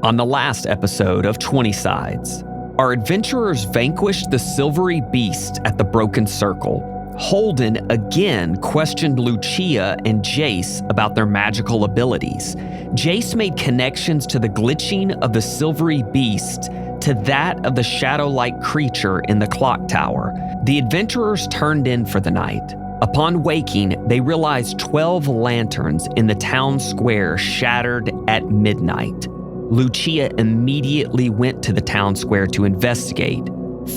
On the last episode of 20 Sides, our adventurers vanquished the silvery beast at the Broken Circle. Holden again questioned Lucia and Jace about their magical abilities. Jace made connections to the glitching of the silvery beast to that of the shadow-like creature in the clock tower. The adventurers turned in for the night. Upon waking, they realized 12 lanterns in the town square shattered at midnight. Lucia immediately went to the town square to investigate,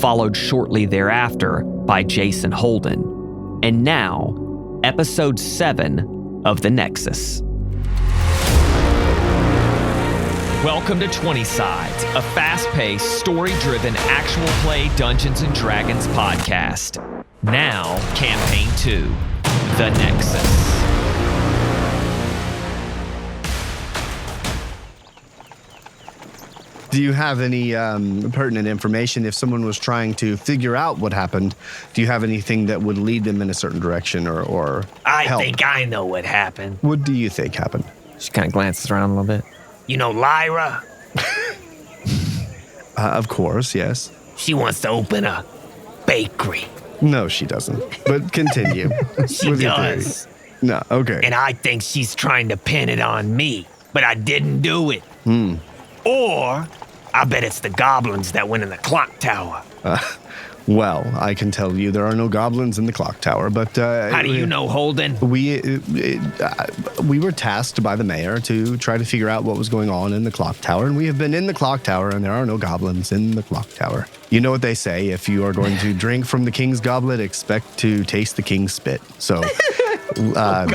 followed shortly thereafter by Jace and Holden. And now, Episode 7 of The Nexus. Welcome to 20 Sides, a fast-paced, story-driven, actual play Dungeons & Dragons podcast. Now, Campaign 2, The Nexus. Do you have any pertinent information if someone was trying to figure out what happened? Do you have anything that would lead them in a certain direction or I help? think I know what happened. What do you think happened? She kind of glances around a little bit. You know Lyra? Of course, yes. She wants to open a bakery. No, she doesn't. But continue. She with your theory. does. No, okay. And I think she's trying to pin it on me, but I didn't do it. Or I bet it's the goblins that went in the clock tower. Well, I can tell you there are no goblins in the clock tower, but... How do you know, Holden? We were tasked by the mayor to try to figure out what was going on in the clock tower, and we have been in the clock tower, and there are no goblins in the clock tower. You know what they say, if you are going to drink from the king's goblet, expect to taste the king's spit. So, I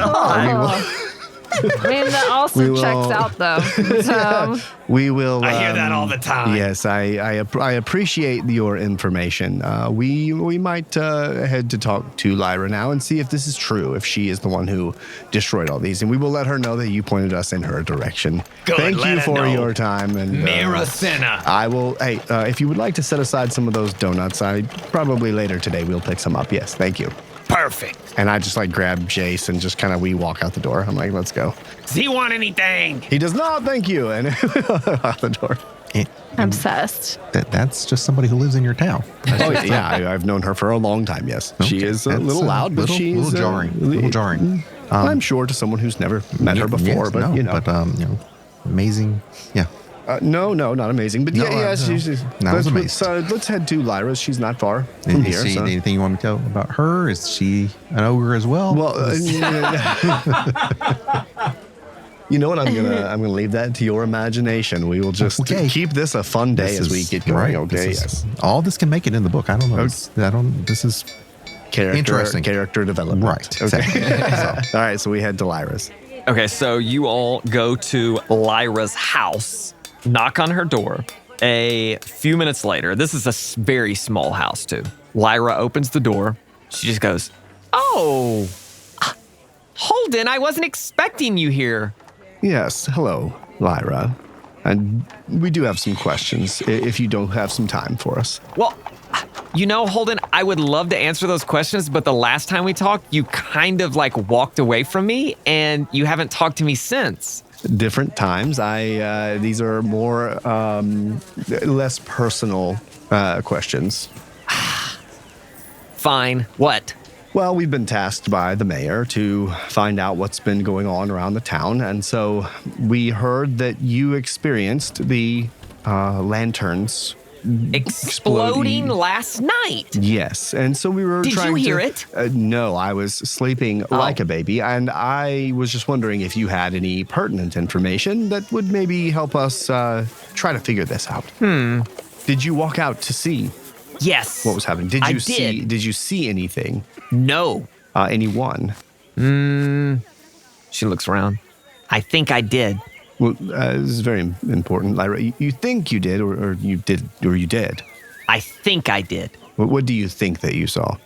mean, that also checks out, though. we will... I hear that all the time. Yes, I appreciate your information. We might head to talk to Lyra now and see if this is true, if she is the one who destroyed all these. And we will let her know that you pointed us in her direction. Good, Thank let you her for know. your time. And Miracena. I will... Hey, if you would like to set aside some of those donuts, probably later today we'll pick some up. Yes, thank you. Perfect. And I just grab Jace and just we walk out the door. I'm like, let's go. Does he want anything? He does not, thank you. And out the door. Obsessed. That's just somebody who lives in your town. Oh, yeah, I've known her for a long time, yes. Okay. She is a little loud, but she's... little jarring. I'm sure to someone who's never met her before, but, you know. Amazing, yeah. No, not amazing. But she's... I was amazed. So let's head to Lyra's. She's not far from And here. So. Anything you want me to tell about her? Is she an ogre as well? Well, you know what? I'm gonna leave that to your imagination. We will just keep this a fun day as we get going. Right. Okay. Yes. All this can make it in the book. I don't know. This is interesting. Character development. Right. Okay. Exactly. All right. So we head to Lyra's. Okay, so you all go to Lyra's house, knock on her door. A few minutes later, this is a very small house too. Lyra opens the door. She just goes, "Oh, Holden, I wasn't expecting you here." Yes, hello, Lyra. And we do have some questions, if you don't have some time for us. Well, you know, Holden, I would love to answer those questions, but the last time we talked, you kind of walked away from me, and you haven't talked to me since. Different times. These are more, less personal questions. Fine. What? Well, we've been tasked by the mayor to find out what's been going on around the town, and so we heard that you experienced the lanterns exploding last night. Yes, and so we were Did trying to... you hear it? No, I was sleeping like a baby, and I was just wondering if you had any pertinent information that would maybe help us try to figure this out. Did you walk out to see Yes. what was happening? Did you see anything? No. Anyone? She looks around. I think I did. Well, this is very important, Lyra. You think you did, or you did? I think I did. What do you think that you saw?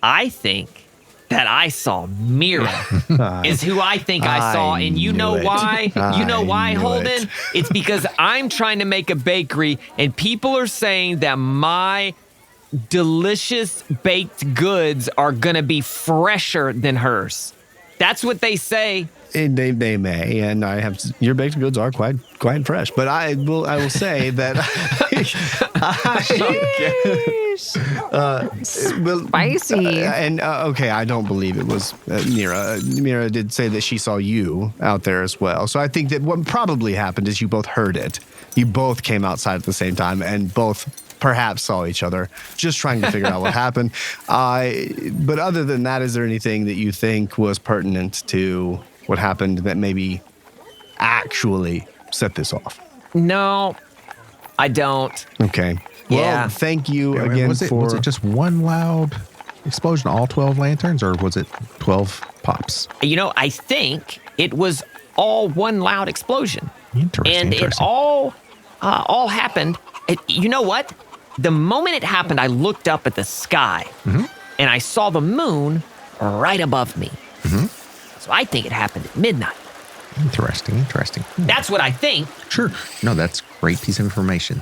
I think that I saw Mira is who I think I saw. And you know why? You know why, Holden? It's because I'm trying to make a bakery, and people are saying that my delicious baked goods are going to be fresher than hers. That's what they say. They may, and I have your baked goods are quite fresh. But I will say that Spicy. Okay, I don't believe it was Mira. Mira did say that she saw you out there as well. So I think that what probably happened is you both heard it. You both came outside at the same time, and both perhaps saw each other, just trying to figure out what happened. But other than that, is there anything that you think was pertinent to what happened that maybe actually set this off? No, I don't. Okay. Yeah. Well, thank you again was it just one loud explosion, all 12 lanterns, or was it 12 pops? I think it was all one loud explosion. Interesting. And it all happened. You know what? The moment it happened, I looked up at the sky, and I saw the moon right above me. So I think it happened at midnight. Interesting. That's what I think. Sure. No, that's a great piece of information.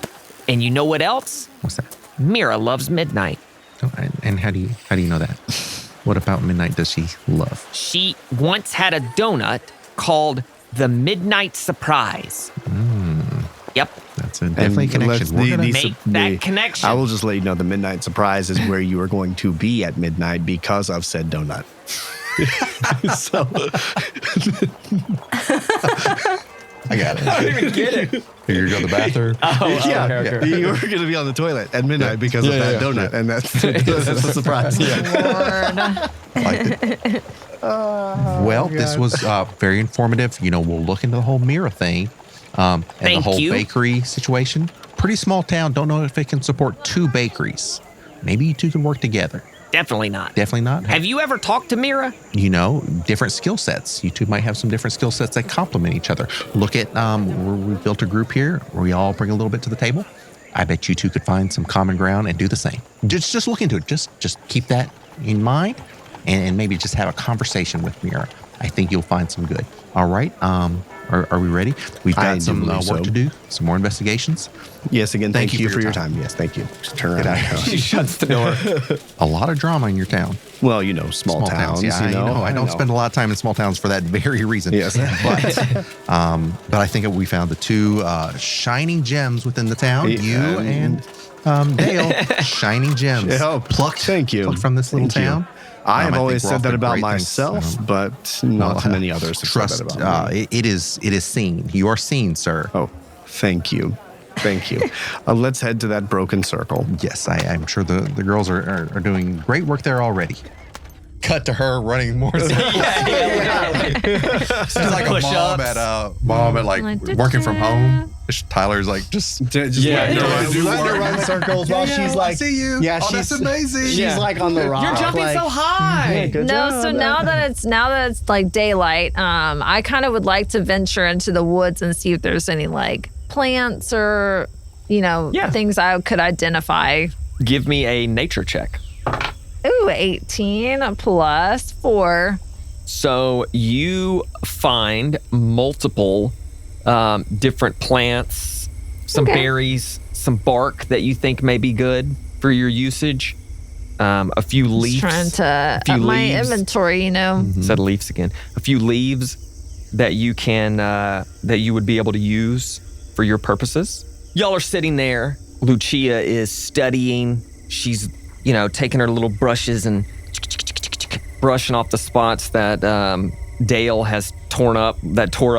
And you know what else? What's that? Mira loves midnight. Oh, and how do you know that? What about midnight does she love? She once had a donut called the Midnight Surprise. Yep. That's definitely a connection. We're gonna make that connection. I will just let you know the Midnight Surprise is where you are going to be at midnight because of said donut. So I got it. I don't even get it. You're going to the bathroom. Okay. You were going to be on the toilet at midnight because of that donut, and that's the surprise. Liked it. Well, this was very informative. We'll look into the whole Mira thing and the whole bakery situation. Pretty small town. Don't know if it can support 2 bakeries. Maybe you two can work together. Definitely not. Definitely not. Have you ever talked to Mira? Different skill sets. You two might have some different skill sets that complement each other. Look at we've built a group here where we all bring a little bit to the table. I bet you two could find some common ground and do the same. Just look into it. Just keep that in mind and maybe just have a conversation with Mira. I think you'll find some good. All right. Are we ready? We've got some work to do, some more investigations. Yes, again, thank you for your time. Yes, thank you. Just turn around. She shuts the door. A lot of drama in your town. Well, small towns. Yeah, I don't spend a lot of time in small towns for that very reason. Yes. But I think we found the 2 shining gems within the town. You and Dail, shining gems. Yeah, plucked from this little town. I have always said that about myself, but not too many others have trust, said that about me. It is seen. You are seen, sir. Oh, thank you. Thank you. Let's head to that broken circle. Yes, I'm sure the girls are doing great work there already. Cut to her running more. She's like a mom at like working from home. Tyler's like just run circles while she's like, I see you. Yeah, that's amazing. She's like on the rock. You're jumping so high. So now that it's like daylight, I kind of would like to venture into the woods and see if there's any like plants or things I could identify. Give me a nature check. Ooh, 18 plus 4. So you find multiple different plants, some berries, some bark that you think may be good for your usage, a few leaves. Trying to up my inventory, Said leaves again. A few leaves that you can that you would be able to use for your purposes. Y'all are sitting there. Lucia is studying. She's taking her little brushes and brushing off the spots that Dail has tore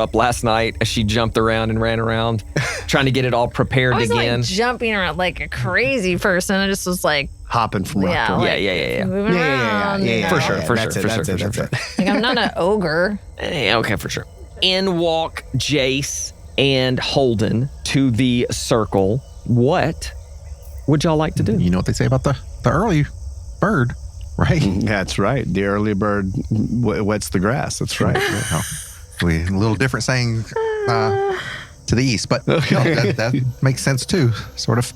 up last night as she jumped around and ran around, trying to get it all prepared I was again. Like jumping around like a crazy person. I just was like hopping from rock to rock. Moving around. Yeah. For sure. That's it. Like I'm not an ogre. Okay, for sure. In walk Jace and Holden to the circle. What would y'all like to do? You know what they say about the early bird, right? That's right. The early bird wets the grass. That's right. A little different saying to the east, but that makes sense too, sort of.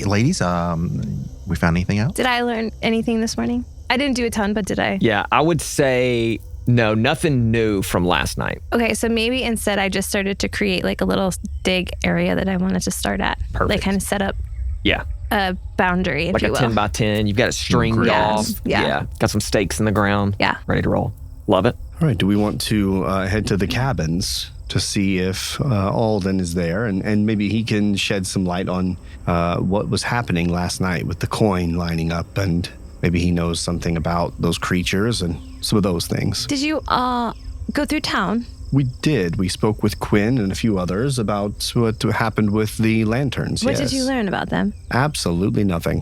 Ladies, we found anything out? Did I learn anything this morning? I didn't do a ton, but did I? Yeah, I would say no, nothing new from last night. Okay, so maybe instead I just started to create like a little dig area that I wanted to start at. Perfect. Like kind of set up Yeah. a boundary, if Like you a will. 10 by 10. You've got it stringed off. Yeah. Got some stakes in the ground. Yeah. Ready to roll. Love it. All right. Do we want to head to the cabins to see if Alden is there, and maybe he can shed some light on what was happening last night with the coin lining up, and maybe he knows something about those creatures and some of those things. Did you go through town? We did. We spoke with Quinn and a few others about what happened with the lanterns. What did you learn about them? Absolutely nothing.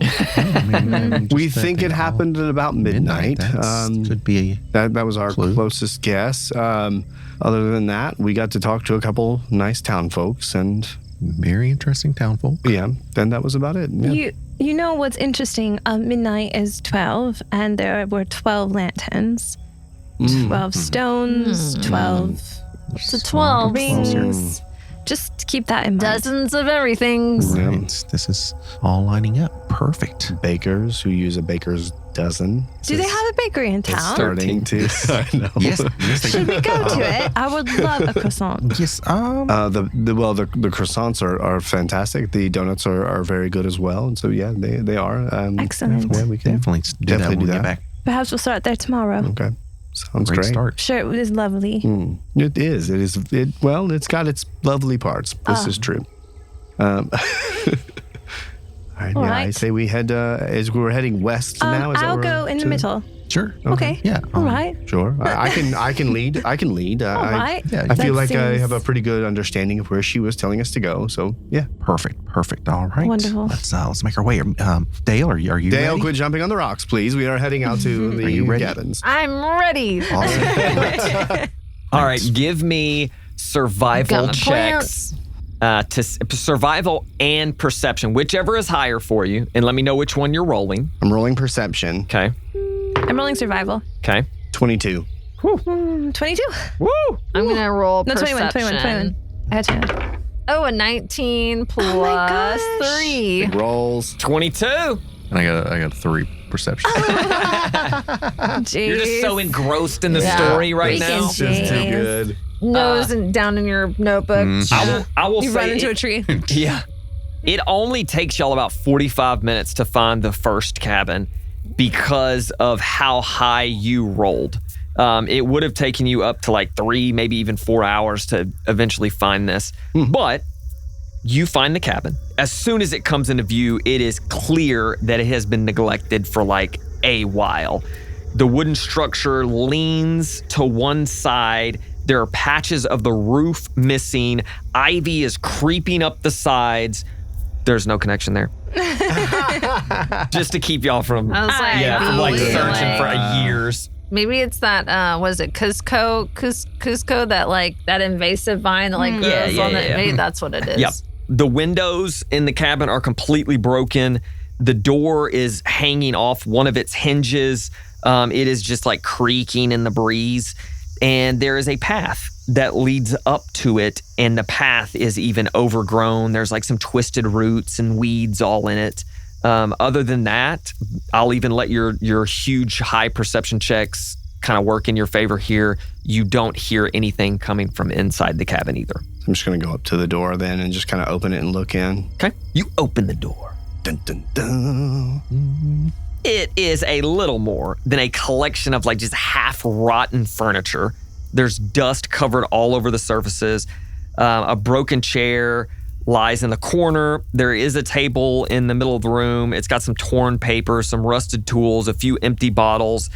We think it happened at about midnight. Could be that was our clue. Closest guess. Other than that, we got to talk to a couple nice town folks, and very interesting town folk. Yeah, then that was about it. Yeah. You know what's interesting? Midnight is 12, and there were 12 lanterns, 12 stones, 12 So 12 rings. Just keep that in mind. Dozens of everything. Right. This is all lining up. Perfect. Bakers who use a baker's dozen. Do they have a bakery in It's town? starting to. I know. Yes. Yes. Should we go to it? I would love a croissant. Yes. The croissants are fantastic. The donuts are very good as well. And so yeah, they are. Excellent. Yeah, we can Definitely do that when we get back. Perhaps we'll start there tomorrow. Okay, sounds Great great. start. Sure, it was lovely. It is. Well, it's got its lovely parts. This is true. All right, All I right. say we head as we're heading west now. Is that I'll where go we're in the to? middle. Sure. Okay. Yeah. All right. Sure. I can lead. I can lead. All right. yeah, I feel That like I seems- have a pretty good understanding of where she was telling us to go. So yeah. Perfect. All right. Wonderful. Let's make our way. Dail, are you Dail, ready? quit jumping on the rocks, please. We are heading out to you the ready? cabins. I'm ready. Awesome. All right, give me survival Got my checks. Survival and perception, whichever is higher for you, and let me know which one you're rolling. I'm rolling perception. Okay. I'm rolling survival. Okay. 22. 22. Woo! I'm going to roll No, perception. 21. I had 21. Oh, a 19 plus gosh. 3. Big rolls. 22. And I got 3 perception. Jeez. You're just so engrossed in the Yeah. story right Freaking now. Just too Jeez. good. Nose and down in your notebook. I will You say run into it- a tree. Yeah. It only takes y'all about 45 minutes to find the first cabin because of how high you rolled. It would have taken you up to like 3, maybe even 4 hours to eventually find this. But you find the cabin. As soon as it comes into view, it is clear that it has been neglected for like a while. The wooden structure leans to one side. There are patches of the roof missing. Ivy is creeping up the sides. There's no connection there. Just to keep y'all from, I was like, from like maybe, searching for like, years. Maybe it's that, was it Cusco, that like that invasive vine that like grows on it. Maybe that's what it is. Yep. The windows in the cabin are completely broken. The door is hanging off one of its hinges. It is just like creaking in the breeze. And there is a path that leads up to it, and the path is even overgrown. There's like some twisted roots and weeds all in it. Other than that, I'll even let your huge high perception checks kind of work in your favor here. You don't hear anything coming from inside the cabin either. I'm just going to go up to the door then and just kind of open it and look in. Okay. You open the door. Dun, dun, dun. It is a little more than a collection of like just half rotten furniture. There's dust covered all over the surfaces. A broken chair lies in the corner. There is a table in the middle of the room. It's got some torn paper, some rusted tools, a few empty bottles.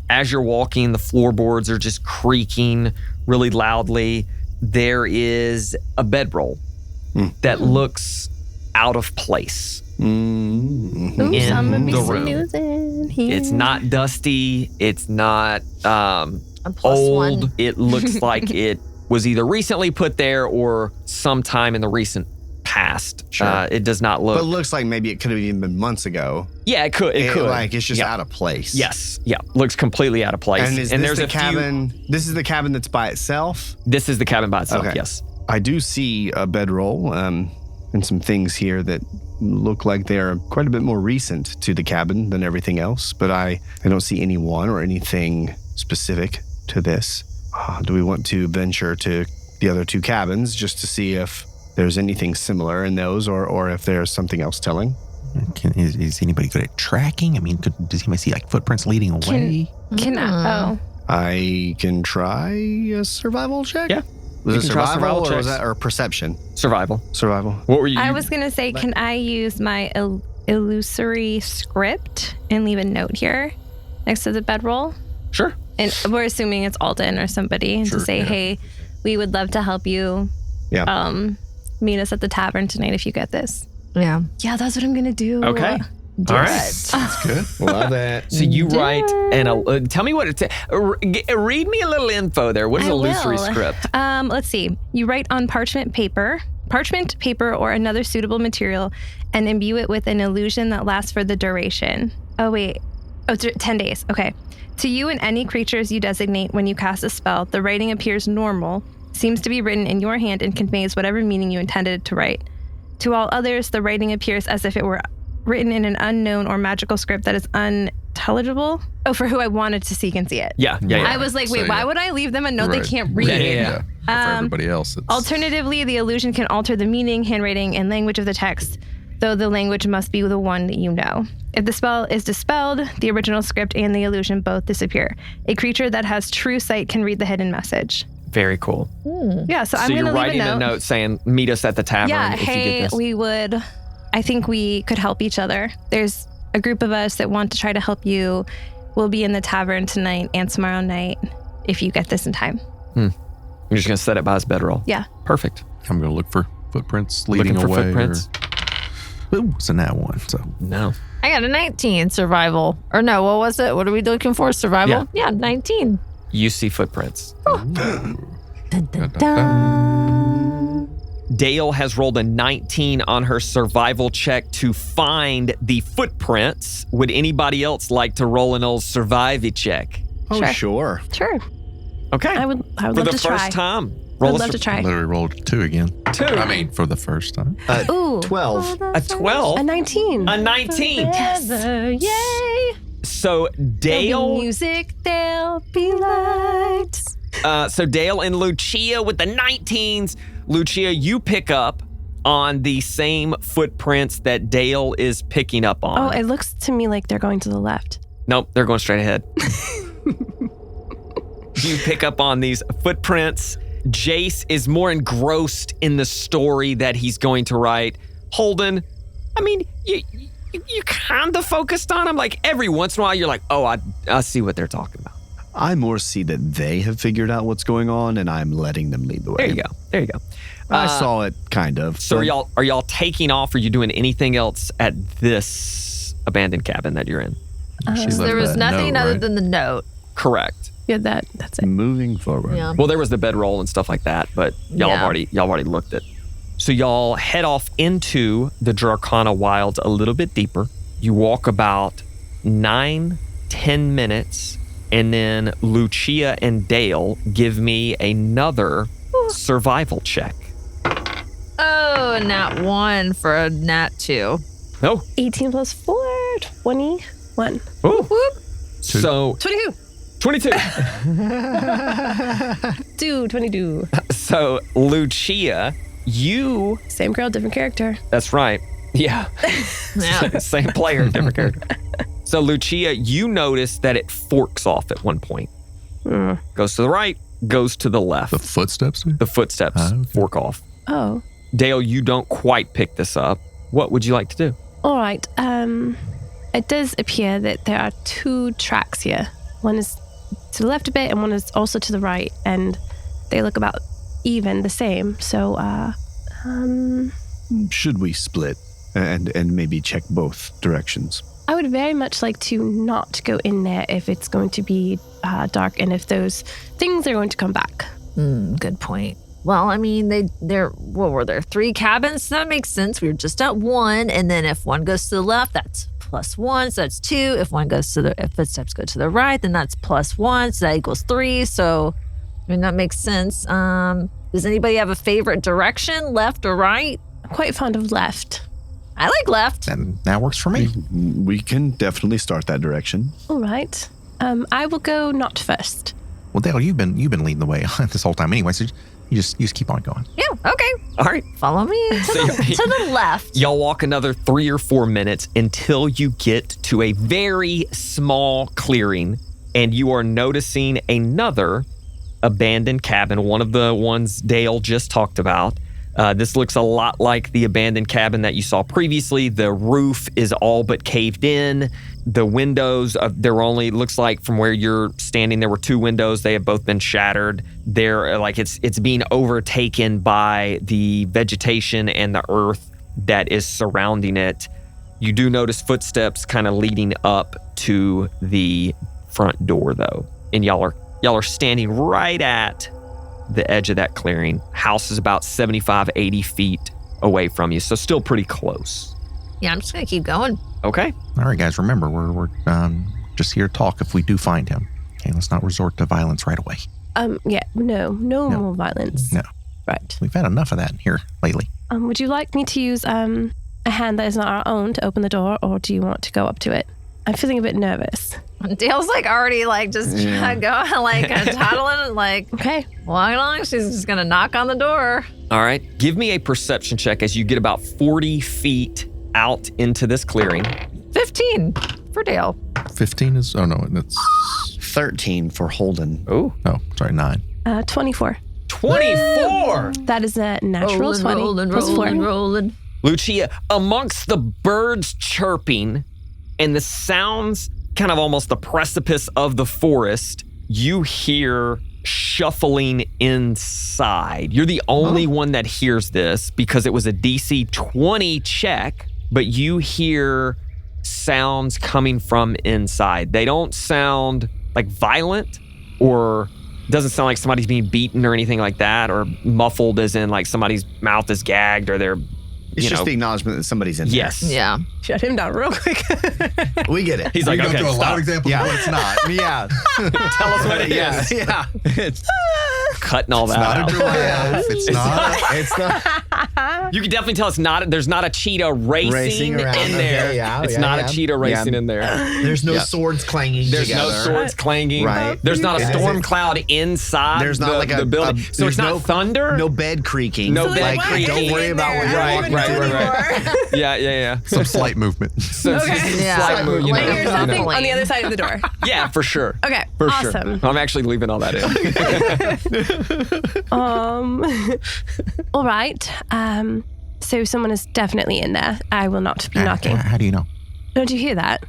As you're walking, the floorboards are just creaking really loudly. There is a bedroll that looks out of place. Ooh, in somebody the some room. news in here. It's not dusty. It's not A plus old. 1. It looks like it was either recently put there or sometime in the recent past. Sure. It does not look. But it looks like maybe it could have even been months ago. Yeah, it could. It could. Like it's just Yeah. out of place. Yes. Yeah. Looks completely out of place. And is this there's the a few- cabin? This is the cabin that's by itself? This is the cabin by itself. Okay. Yes. I do see a bedroll and some things here that look like they're quite a bit more recent to the cabin than everything else, but I don't see anyone or anything specific to this. Do we want to venture to the other 2 cabins just to see if there's anything similar in those or if there's something else telling? Is anybody good at tracking? I mean, does anybody see like footprints leading away? Can I? Oh, I can try a survival check? Yeah. Was You it can try survival survival or was checks. that or perception? Survival. Survival. What were you? I was going to say, can I use my illusory script and leave a note here next to the bedroll? Sure. And we're assuming it's Alden or somebody, and Sure, to say, yeah. hey, we would love to help you. Yeah. Meet us at the tavern tonight if you get this. Yeah. Yeah, that's what I'm going to do. Okay. All right. That's good. Love that. So you write and tell me what it. Read me a little info there. What is I illusory will. script? Let's see. You write on parchment paper, or another suitable material, and imbue it with an illusion that lasts for the duration. Oh, wait. 10 days. Okay. To you and any creatures you designate when you cast a spell, the writing appears normal, seems to be written in your hand, and conveys whatever meaning you intended to write. To all others, the writing appears as if it were written in an unknown or magical script that is unintelligible. Oh, for who I wanted to seek and see it. Yeah. I was like, wait, So, why yeah. would I leave them a note Right. they can't read? Yeah. For everybody else, it's Alternatively, the illusion can alter the meaning, handwriting, and language of the text, though the language must be the one that you know. If the spell is dispelled, the original script and the illusion both disappear. A creature that has true sight can read the hidden message. Very cool. Yeah, so I'm So going you're to leave writing a note. saying, "Meet us at the tavern Yeah, if you hey, get this." I think we could help each other. There's a group of us that want to try to help you. We'll be in the tavern tonight and tomorrow night if you get this in time. You're just gonna set it by his bedroll. Yeah. Perfect. I'm going to look for footprints leading Looking for away. footprints. Ooh, it's a nat one. So No. I got a 19 survival. Or no, what was it? What are we looking for? Survival? Yeah, 19. You see footprints. Dun, dun, dun. Dail has rolled a 19 on her survival check to find the footprints. Would anybody else like to roll an old survivey check? Oh, sure. Sure. Okay. I would For love the to try. first time. I'd Roll love to I try. literally rolled 2 again. 2. I mean, for the first time. Ooh. 12. A 12. A 19. A 19. Yay. So Dail, Music, there'll be lights. so Dail and Lucia with the 19s. Lucia, you pick up on the same footprints that Dail is picking up on. Oh, it looks to me like they're going to the left. Nope, they're going straight ahead. You pick up on these footprints. Jace is more engrossed in the story that he's going to write. Holden, I mean, you kind of focused on him. Like every once in a while, you're like, oh, I see what they're talking about. I more see that they have figured out what's going on and I'm letting them lead the way. There you go. I saw it kind of. So but are y'all taking off? Are you doing anything else at this abandoned cabin that you're in? She left There was that nothing note, other right? than the note. Correct. Yeah, that's it. moving forward. Yeah. Well, there was the bedroll and stuff like that, but y'all have already looked at. So y'all head off into the Dracana wilds a little bit deeper. You walk about 9-10 minutes, and then Lucia and Dail give me another survival check. Oh, nat 1 for a nat 2. Oh, 18 plus 4, 21. so 22. 22. 22. So Lucia, you. Same girl, different character. That's right. Yeah. Yeah. Same player, different character. So Lucia, you notice that it forks off at one point. Goes to the right, goes to the left. The footsteps? The footsteps okay. fork off. Oh. Dail, you don't quite pick this up. What would you like to do? All right. It does appear that there are 2 tracks here. One is to the left a bit and one is also to the right. And they look about even the same. So, Should we split and maybe check both directions? I would very much like to not go in there if it's going to be dark and if those things are going to come back. Good point. Well, I mean, what were there? 3 cabins? That makes sense. We were just at 1. And then if one goes to the left, that's +1. So that's 2. If footsteps go to the right, then that's +1. So that equals 3. So, I mean, that makes sense. Does anybody have a favorite direction, left or right? I'm quite fond of left. I like left. And that works for me. We can definitely start that direction. All right. I will go not first. Well, Dale, you've been leading the way this whole time anyway, so you just keep on going. Yeah, okay. All right. Follow me to the left. Y'all walk another 3 or 4 minutes until you get to a very small clearing and you are noticing another abandoned cabin, one of the ones Dail just talked about. This looks a lot like the abandoned cabin that you saw previously. The roof is all but caved in. The windows, looks like from where you're standing, there were 2 windows. They have both been shattered. They're like it's being overtaken by the vegetation and the earth that is surrounding it. You do notice footsteps kind of leading up to the front door, though, and y'all are standing right at the edge of that clearing. House is about 75, 80 feet away from you, so still pretty close. Yeah, I'm just gonna keep going. Okay. All right, guys, remember, we're just here to talk if we do find him. Okay, let's not resort to violence right away. No more violence. No. Right. We've had enough of that here lately. Would you like me to use a hand that is not our own to open the door, or do you want to go up to it? I'm feeling a bit nervous. Dale's like already like just going like toddling like Okay. walking along. She's just gonna knock on the door. All right. Give me a perception check as you get about 40 feet out into this clearing. 15 for Dale. 15 is, that's, 13 for Holden. Oh, 9. 24. 24! That is a natural 20. Plus 4. Rolling. Lucia, amongst the birds chirping and the sounds kind of almost the precipice of the forest, you hear shuffling inside. You're the only one that hears this because it was a DC 20 check, but you hear sounds coming from inside. They don't sound like violent or doesn't sound like somebody's being beaten or anything like that, or muffled as in like somebody's mouth is gagged or they're It's just the acknowledgement that somebody's in Yes. Yeah. Shut him down real quick. there. We get it. He's like, okay, a lot stop. of examples Yeah. of what it's not. Yeah. Tell us what it is. Yeah. It's Cutting all that Not out. a giraffe. It's not. it's not You can definitely tell it's not. There's not a cheetah racing around. in there. Okay, yeah, it's yeah, not yeah. a cheetah racing Yeah. in there. There's no Yeah. swords clanging There's together. no swords clanging. Right. There's not a Is storm it- cloud inside. There's not like the building. So there's it's not no thunder. No bed creaking. No bed like, creaking. Don't worry about what you're Right, walking right, through. right. Yeah. Some slight movement. So Yeah. slight move, you know, Like Here's you're you know. something Plane. on the other side of the door. Yeah, for sure. Okay. For awesome. sure. I'm actually leaving all that in. All right. So someone is definitely in there. I will not be knocking. How do you know? Don't you hear that?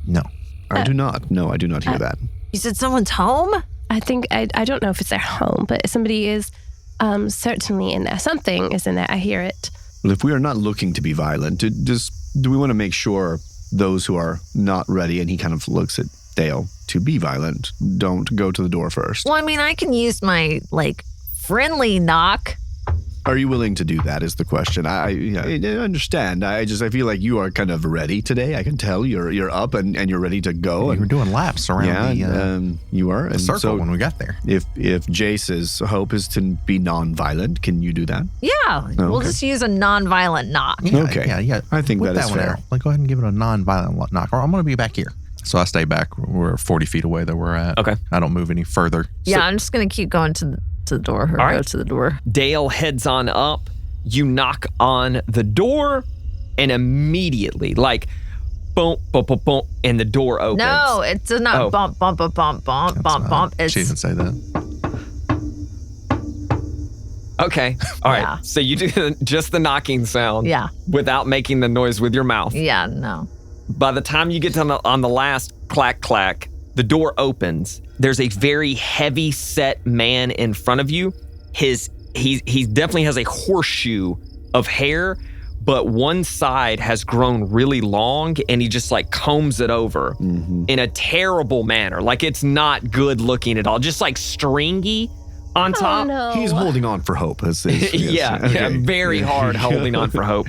No. I do not. No, I do not hear that. You said someone's home? I think, I don't know if it's their home, but somebody is certainly in there. Something is in there. I hear it. Well, if we are not looking to be violent, do we want to make sure those who are not ready, and he kind of looks at Dail, to be violent, don't go to the door first? Well, I mean, I can use my like friendly knock. Are you willing to do that is the question. I understand. I feel like you are kind of ready today. I can tell you're up and you're ready to go. You were And, doing laps around you are. the And circle so when we got there. if Jace's hope is to be non-violent, can you do that? Yeah. We'll okay. just use a non-violent knock. Okay. Yeah. I think Whip that is one fair. out. Like, go ahead and give it a non-violent knock. Or I'm going to be back here. So I stay back. We're 40 feet away that we're at. Okay. I don't move any further. Yeah, I'm just gonna keep going to the door or All right. go to the door. Dail heads on up. You knock on the door, and immediately, like, boom, boom, boom, boom, and the door opens. No, it's not Oh. bump, bump, bump, bump, bump, bump, bump. She didn't It's say that. Okay. All right. Yeah. So you do just the knocking sound. Yeah. Without making the noise with your mouth. yeah, no. By the time you get to on the last clack clack, the door opens. There's a very heavy set man in front of you. He definitely has a horseshoe of hair, but one side has grown really long and he just like combs it over in a terrible manner. Like it's not good looking at all. Just like stringy on top. Oh, no. He's holding on for hope. Yeah, very hard holding on for hope.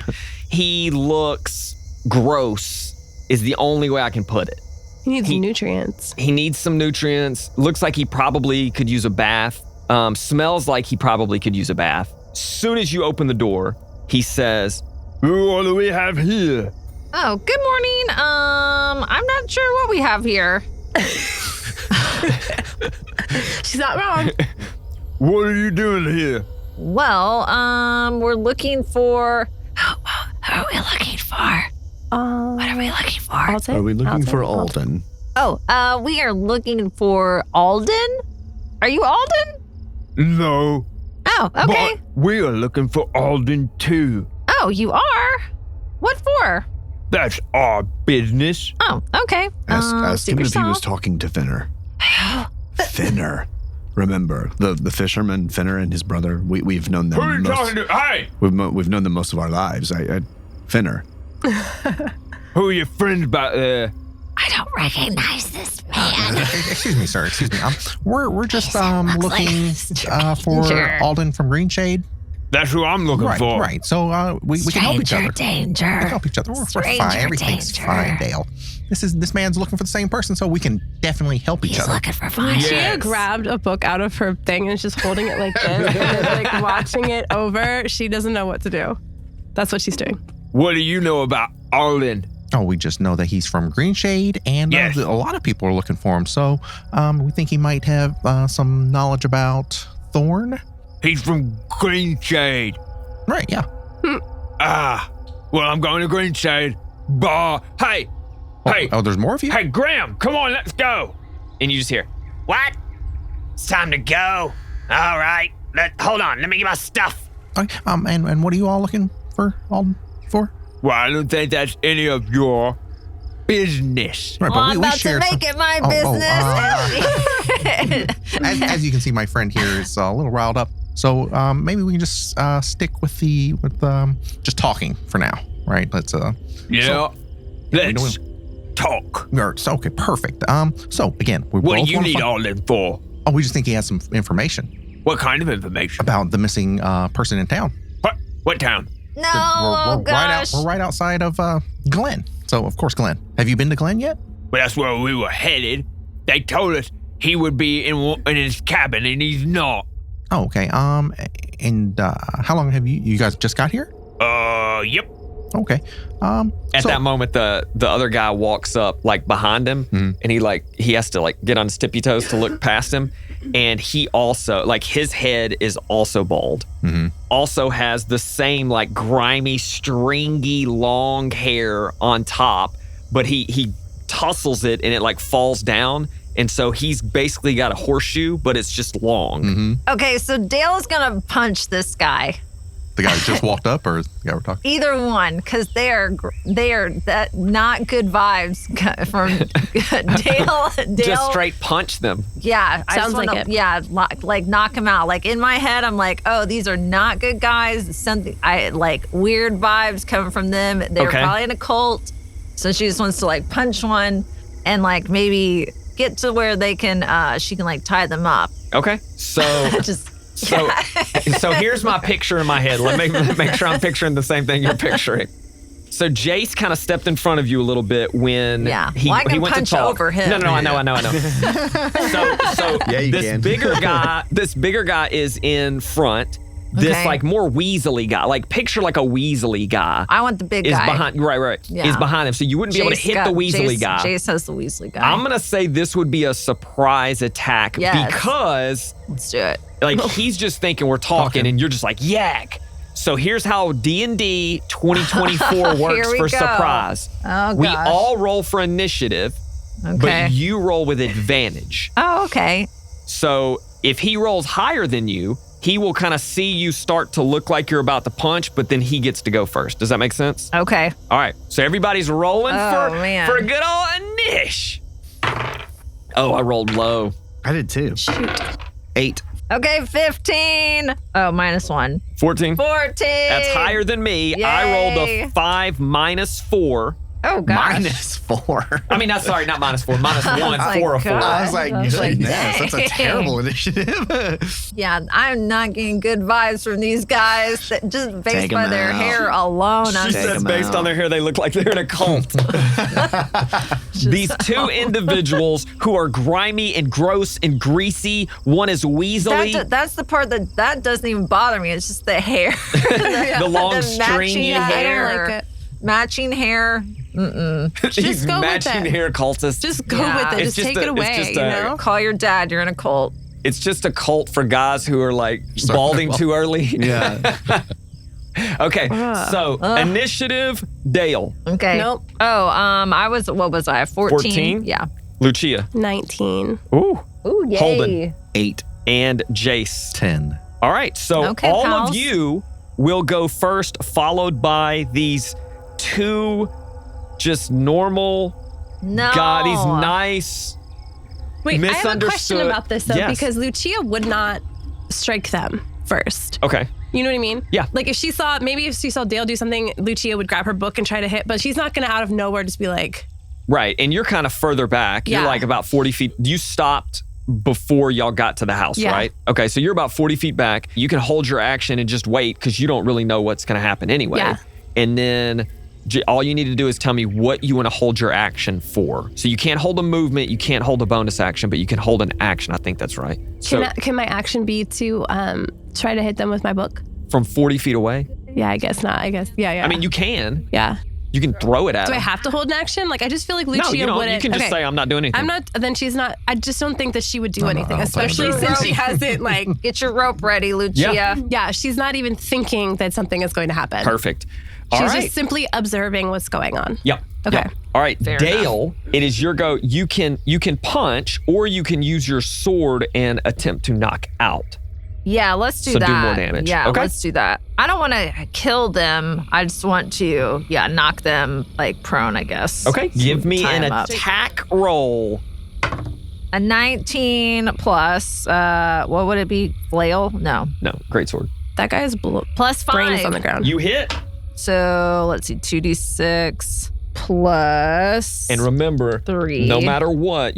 He looks gross is the only way I can put it. He needs nutrients. He needs some nutrients. Looks like he probably could use a bath. Smells like he probably could use a bath. Soon as you open the door, he says, "What do we have here?" Oh, good morning. I'm not sure what we have here. She's not wrong. What are you doing here? Well, we're looking for. Who are we looking for? What are we looking for? Alton? Are we looking Alton? for Alden? Oh, we are looking for Alden. Are you Alden? No. Oh, okay. But we are looking for Alden too. Oh, you are? What for? That's our business. Oh, okay. Ask him suit if he was yourself. talking to Finner. Finner. Remember, the fisherman, Finner and his brother, we've known them. Who are you talking to? Hey! We've known them most of our lives. Finner. Who are your friends back there? I don't recognize this man. Excuse me, sir. Excuse me. We're just looking for Sure. Alden from Green Shade. That's who I'm looking Right, for. right. So we can help each other. Danger. We can help each other. We're Stranger fine. Everything's danger. fine, Dail. This man's looking for the same person, so we can definitely help each other. Looking for fun. Lucia Yes. grabbed a book out of her thing and is just holding it like this, and then, like watching it over. She doesn't know what to do. That's what she's doing. What do you know about Alden? Oh, we just know that he's from Green Shade, and Yes. a lot of people are looking for him. So we think he might have some knowledge about Thorn. He's from Green Shade. Right, yeah. Well, I'm going to Green Shade. Bah. Hey. Hey. Oh, there's more of you? Hey, Graham, come on, let's go. And you just hear, what? It's time to go. All right. Hold on, let me get my stuff. Okay, and what are you all looking for Alden for? Well, I don't think that's any of your business. Right, Well, I'm about to share make some- it my business. as you can see, my friend here is a little riled up. So maybe we can just stick with just talking for now, right? Let's Yeah. we Let's talk. okay, perfect. So again, we What do both you wanna need find- Alden for? Oh, we just think he has some information What kind of information? about the missing person in town. What town? No, oh, gosh. We're right outside of Glen. So of course, Glen. Have you been to Glen yet? Well, that's where we were headed. They told us he would be in his cabin, and he's not. Oh, okay. And how long have you guys just got here? Yep. Okay. At So- that moment, the other guy walks up like behind him, and he has to like get on his tippy toes to look past him, and he also like his head is also bald, also has the same like grimy, stringy, long hair on top, but he tussles it and it like falls down, and so he's basically got a horseshoe, but it's just long. Okay, so Dail is gonna punch this guy. The guy who just walked up, or the guy we're talking? Either one, because they are that not good vibes from Dail. Just straight punch them. Yeah, I Sounds just wanna, like it. Yeah, like knock him out. Like in my head, I'm like, oh, these are not good guys. Something I like weird vibes coming from them. They're Okay. probably in a cult, so she just wants to like punch one and like maybe get to where they can. She can like tie them up. Okay, so. Just So, so here's my picture in my head. Let me make sure I'm picturing the same thing you're picturing. So Jace kind of stepped in front of you a little bit when Yeah. he, Well, I can he went punch to talk. over him. No, I know. So Yeah, you this can. this bigger guy is in front. This Okay. like more weaselly guy, like picture like a weaselly guy I want the big is guy. behind. Right. Yeah. Is behind him, so you wouldn't be able to Jace hit got- the weaselly Jace, guy. Jace has the Weasley guy. I'm gonna say this would be a surprise attack Yes. because Let's do it. like he's just thinking we're talking and you're just like yak. So here's how D&D 2024 works Here we for go. surprise. Oh, We gosh. all roll for initiative, Okay. but you roll with advantage. Oh, okay. So if he rolls higher than you, he will kind of see you start to look like you're about to punch, but then he gets to go first. Does that make sense? Okay. All right. So everybody's rolling Oh, for man. a good old Anish. Oh, I rolled low. I did too. Shoot. 8. Okay, 15. Oh, -1. 14. 14. That's higher than me. I rolled a Yay. 5 minus 4. Oh, gosh. -4. I mean, that's sorry, not -4, -1, my 4 of 4. God. I was like, I was like, goodness, that's a dang. terrible initiative. Yeah, I'm not getting good vibes from these guys that just based Take by 'em their out. hair alone. She I'm Take said 'em based out. on their hair, they look like they're in a cult. These two individuals who are grimy and gross and greasy. One is weaselly. that's the part that doesn't even bother me. It's just the hair. The long, matching stringy I hair. don't like it. Matching hair. These go with matching it. hair cultists. Just go Yeah. with it. It's Just take just it a- away, it's just you a- know? Call your dad. You're in a cult. It's just a cult for guys who are like balding too early. Yeah. Okay, so initiative, Dail. Okay. Nope. Oh, I was. What was I? 14. 14? Yeah. Lucia. 19. Ooh. Ooh, yay. Holden. 8. And Jace. 10. All right, so Okay, all pals. of you will go first, followed by these 2 just normal, No. these nice, Wait, I have a question misunderstood- about this, though, Yes. because Lucia would not strike them first. Okay. You know what I mean? Yeah. Like if she saw Dail do something, Lucia would grab her book and try to hit, but she's not going to out of nowhere just be like, Right, and you're kind of further back. You're Yeah. like about 40 feet. You stopped before y'all got to the house, Yeah. right? Okay, so you're about 40 feet back. You can hold your action and just wait because you don't really know what's going to happen anyway. Yeah. And then all you need to do is tell me what you want to hold your action for. So you can't hold a movement, you can't hold a bonus action, but you can hold an action. I think that's right. So can my action be to try to hit them with my book? from 40 feet away? Yeah, I guess not. I guess. Yeah. I mean, you can. Yeah. You can throw it at Do I them. have to hold an action? Like, I just feel like Lucia No, you don't. wouldn't. You can just okay. say, I'm not doing anything. I'm not. Then she's not. I just don't think that she would do anything, I don't think especially so. since she hasn't like. Get your rope ready, Lucia. Yeah. Yeah, she's not even thinking that something is going to happen. Perfect. All She's right. just simply observing what's going on. Yep. Okay. Yep. All right, Fair Dail, it is your go. You can punch, or you can use your sword and attempt to knock out. Yeah, let's do So do that. more damage. Yeah, Okay. let's do that. I don't want to kill them. I just want to, knock them like prone, I guess. Okay. Give me Tie an 'em up. attack roll. A 19 plus, what would it be? Flail? No. No, great sword. That guy's Plus 5. brain is on the ground. You hit. So let's see, 2d6 plus. And remember, 3. no matter what,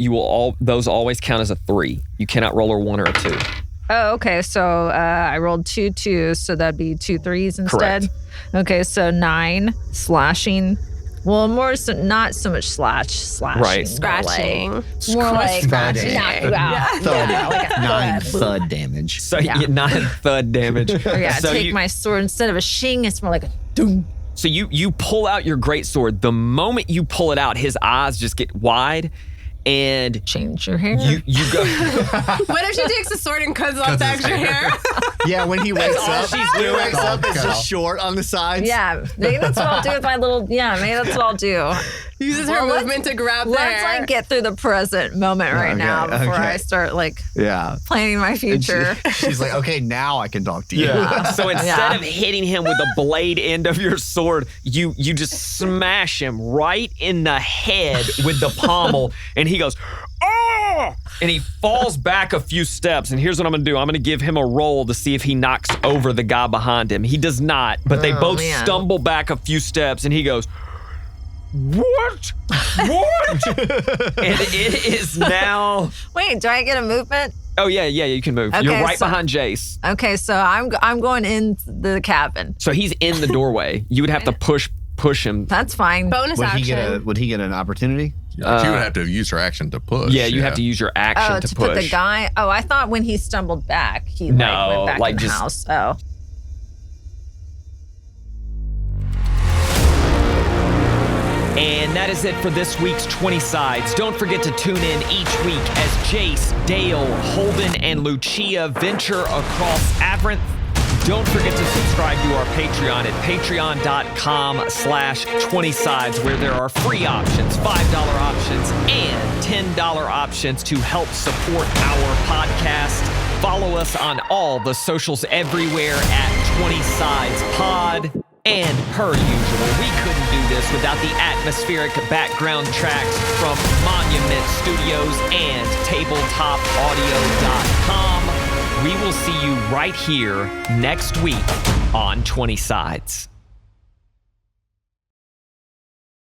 those always count as a 3. You cannot roll a 1 or a 2. Oh, okay. So I rolled 2 2s, so that'd be 2 3s instead. Correct. Okay, so 9 slashing. Well, not so much slashing. Right. but Scratching. More like Scratching. knock you out. Thud. Yeah, like a 9 thud. thud damage. So you get 9 thud damage. Or so take my sword instead of a shing, it's more like a doom. So you pull out your great sword. The moment you pull it out, his eyes just get wide, and Change your hair. you go. What if she takes the sword and cuts off the extra hair? Yeah, when he wakes all up, she's doing. it's Cut just off. short on the sides. Yeah, maybe that's what I'll do with my little. Yeah, maybe that's what I'll do. Uses her Well, let's- movement to grab the Let's hair. like get through the present moment right now Okay, before okay. I start like Yeah. planning my And future. she's like, okay, now I can talk to you. So instead Yeah. of hitting him with the blade end of your sword, you just smash him right in the head with the pommel, and he goes, "Oh!" And he falls back a few steps. And here's what I'm gonna do: I'm gonna give him a roll to see if he knocks over the guy behind him. He does not, but they both man. stumble back a few steps, and he goes, "What? What?" And it is now. Wait, do I get a movement? Oh yeah, you can move. You're Okay, right so- behind Jace. Okay, so I'm going in the cabin. So he's in the doorway. You would have to push him. That's fine. Bonus action. Would he get an opportunity? She would have to use her action to push. Yeah, you have to use your action Oh, to to push. put the guy. Oh, I thought when he stumbled back, he No, went back like in the just- house. Oh. And that is it for this week's 20 Sides. Don't forget to tune in each week as Jace, Dail, Holden, and Lucia venture across Aberynth. Don't forget to subscribe to our Patreon at patreon.com/20sides, where there are free options, $5 options, and $10 options to help support our podcast. Follow us on all the socials everywhere at 20 Sides Pod. And per usual, we couldn't do this without the atmospheric background tracks from Monument Studios and TabletopAudio.com. We will see you right here next week on 20 Sides.